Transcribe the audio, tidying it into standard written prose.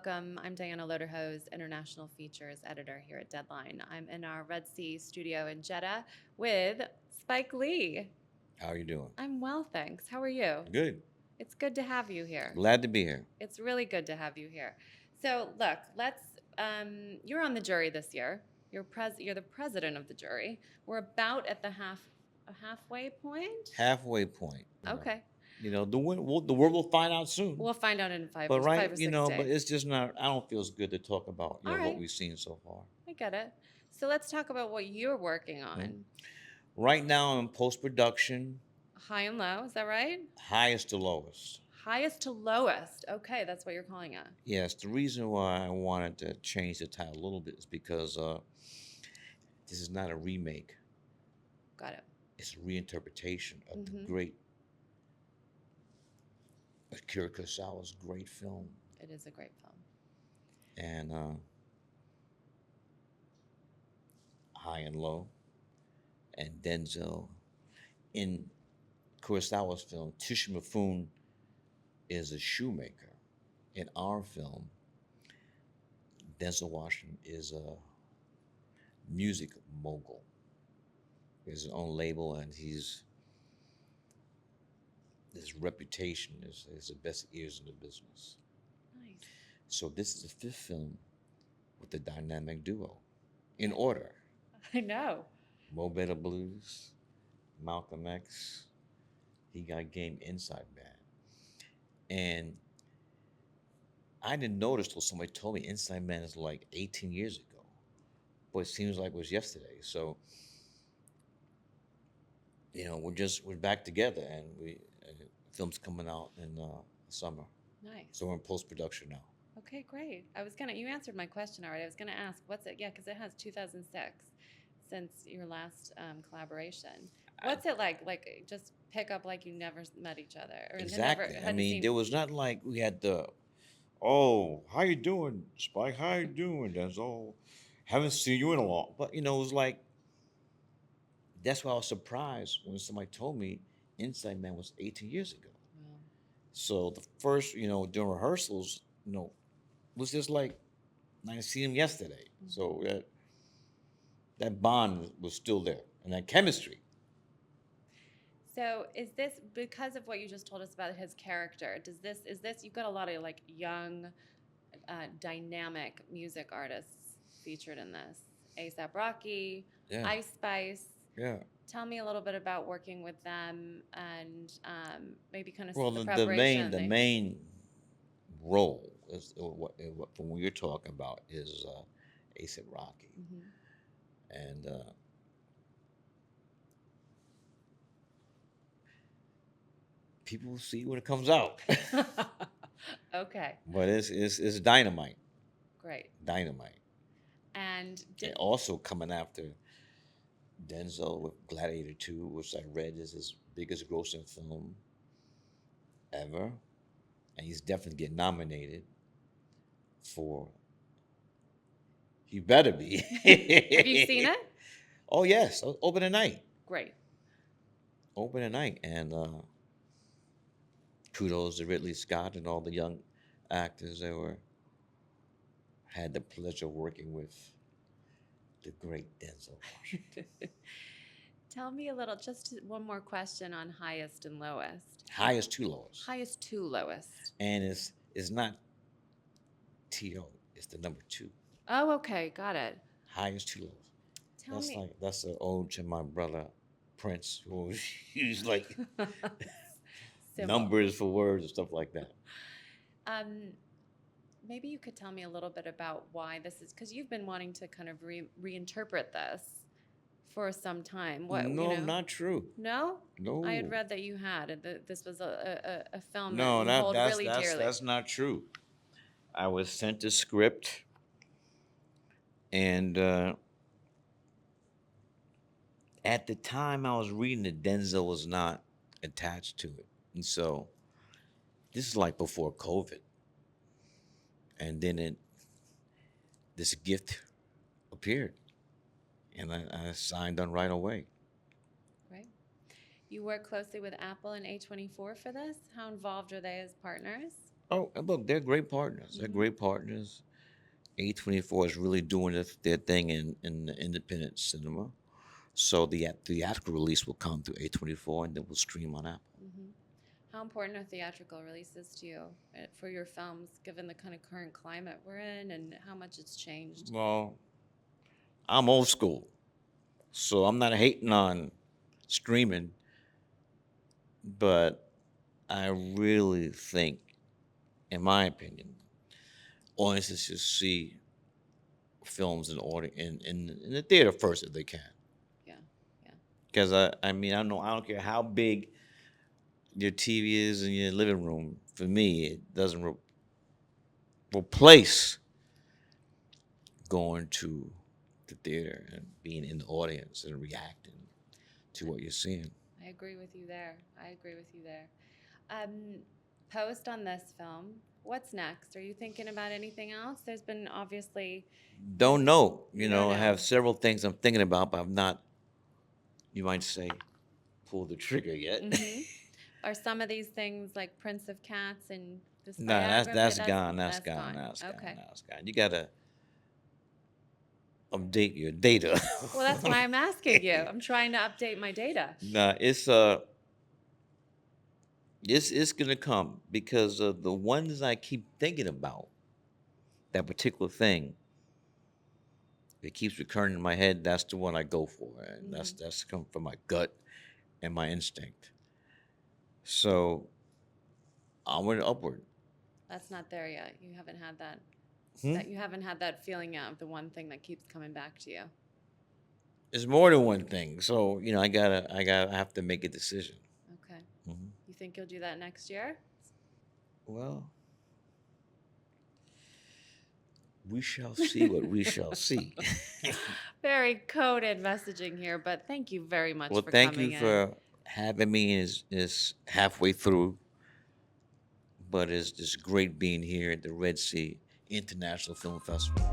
welcome. I'm Diana Loderhose, International Features Editor here at Deadline. I'm in our Red Sea studio in Jeddah with Spike Lee. How are you doing? I'm well, thanks. How are you? Good. It's good to have you here. Glad to be here. It's really good to have you here. So, look, you're on the jury this year. You're the president of the jury. We're about at the halfway point. Halfway point. Okay. The world will find out soon. We'll find out in five but right, or 6 days. but it's just not. I don't feel it's good to talk about All what right. we've seen so far. I get it. So let's talk about what you're working on. Right now, I'm in post production. High and low, is that right? Highest to lowest. Highest to lowest. Okay, that's what you're calling it. Yes, the reason why I wanted to change the title a little bit is because this is not a remake. Got it. It's a reinterpretation of the great Akira Kurosawa's great film. It is a great film. And High and Low, and Denzel. In Kurosawa's film, Tish Mifune is a shoemaker. In our film, Denzel Washington is a music mogul. He has his own label, and his reputation is the best ears in the business. Nice. So this is the fifth film with the dynamic duo, in order. I know. Mo Better Blues, Malcolm X, He Got Game, Inside Man. And I didn't notice till somebody told me Inside Man is like 18 years ago. But it seems like it was yesterday. So, we're back together, and the film's coming out in summer. Nice. So we're in post-production now. Okay, great. You answered my question already. I was gonna ask, what's it? Yeah, because it has 2006 since your last collaboration. What's it like? Like, just pick up like you never met each other. Or Exactly. hadn't seen- there was not like we had oh, how you doing, Spike? How you doing, Denzel? Haven't seen you in a long. But, it was like, that's why I was surprised when somebody told me Inside Man was 18 years ago. Wow. So the first, during rehearsals, was just like, I seen him yesterday. So that bond was still there, and that chemistry. So is this because of what you just told us about his character? Is this you've got a lot of like young, dynamic music artists featured in this? A$AP Rocky, Yeah. Ice Spice. Yeah. Tell me a little bit about working with them and maybe kind of Well, the the preparation. main role is what from what you're talking about is A$AP Rocky, and people will see when it comes out. Okay. But it's dynamite. Great. Dynamite. And also coming after Denzel with Gladiator 2, which I read is his biggest grossing film ever. And he's definitely getting nominated for. He better be. have you seen it? Oh, yes. Open at night. Great. Open at night. And kudos to Ridley Scott and all the young actors that had the pleasure of working with the great Denzel Washington. Tell me a little, just one more question on highest and lowest. Highest to lowest. Highest to lowest. And it's not T.O., it's the number 2. Oh, okay, got it. Highest to lowest. That's an ode to my brother Prince, who used like numbers for words and stuff like that. Maybe you could tell me a little bit about why this is, because you've been wanting to kind of reinterpret this for some time. No, not true. No? No. I had read that you had, and this was a film no, that you hold really dearly. That's not true. I was sent a script, and at the time I was reading it, Denzel was not attached to it. And so this is like before COVID. And then this gift appeared, and I signed on right away. Right. You work closely with Apple and A24 for this. How involved are they as partners? Oh, and look, they're great partners. They're Hmm. great partners. A24 is really doing their thing in the independent cinema. So the theatrical release will come through A24 and then will stream on Apple. Hmm. How important are theatrical releases to you for your films, given the kind of current climate we're in and how much it's changed? Well, I'm old school, so I'm not hating on streaming, but I really think, in my opinion, audiences should see films in the theater first if they can. Yeah, yeah. Because I mean, I don't care how big your TV is in your living room. For me, it doesn't replace going to the theater and being in the audience and reacting to what you're seeing. I agree with you there. I agree with you there. Um, Post on this film, what's next? Are you thinking about anything else? There's been obviously, Don't know. you don't I know. have several things I'm thinking about, but I've not, you might say, pulled the trigger yet. Hmm. Are some of these things like Prince of Cats and this Nah, biography? that's gone. That's That's gone. gone. That's gone. Okay. That's gone. You gotta update your data. Well, that's why I'm asking you. I'm trying to update my data. Nah, it's gonna come because the ones I keep thinking about, that particular thing, it keeps recurring in my head. That's the one I go for, and Hmm. that's come from my gut and my instinct. So I went upward. That's not there yet. You haven't had that. Hmm? That you haven't had that feeling yet of the one thing that keeps coming back to you. It's more than one thing. So I have to make a decision. Okay. Hmm. You think you'll do that next year? Well, we shall see what we shall see. Very coded messaging here, but thank you very much Well, for thank you coming in. for having me. Is halfway through, but it's great being here at the Red Sea International Film Festival.